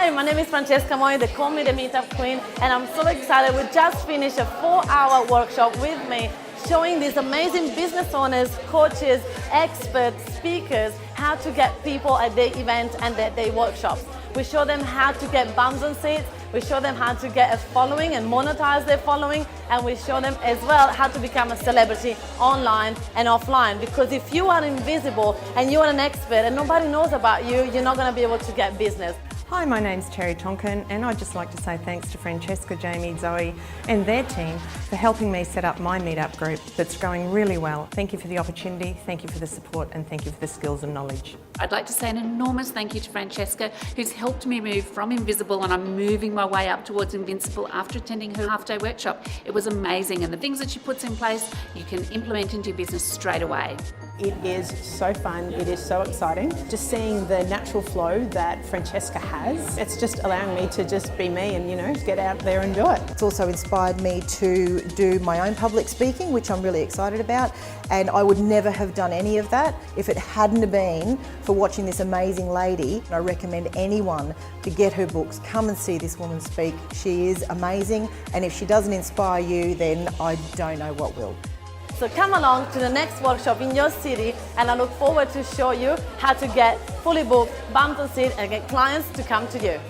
Hi, my name is Francesca Moi, they call me the Meetup Queen, and I'm so excited. We just finished a 4-hour workshop with me showing these amazing business owners, coaches, experts, speakers, how to get people at their event and their workshops. We show them how to get bums on seats, we show them how to get a following and monetize their following, and we show them as well how to become a celebrity online and offline. Because if you are invisible and you are an expert and nobody knows about you, you're not going to be able to get business. Hi, my name's Terry Tonkin, and I'd just like to say thanks to Francesca, Jamie, Zoe and their team for helping me set up my Meetup group that's going really well. Thank you for the opportunity, thank you for the support, and thank you for the skills and knowledge. I'd like to say an enormous thank you to Francesca, who's helped me move from invisible, and I'm moving my way up towards invincible after attending her half-day workshop. It was amazing, and the things that she puts in place, you can implement into your business straight away. It is so fun, it is so exciting. Just seeing the natural flow that Francesca has, it's just allowing me to just be me and, get out there and do it. It's also inspired me to do my own public speaking, which I'm really excited about, and I would never have done any of that if it hadn't been for watching this amazing lady. I recommend anyone to get her books, come and see this woman speak. She is amazing, and if she doesn't inspire you, then I don't know what will. So come along to the next workshop in your city, and I look forward to show you how to get fully booked, bums on seat, and get clients to come to you.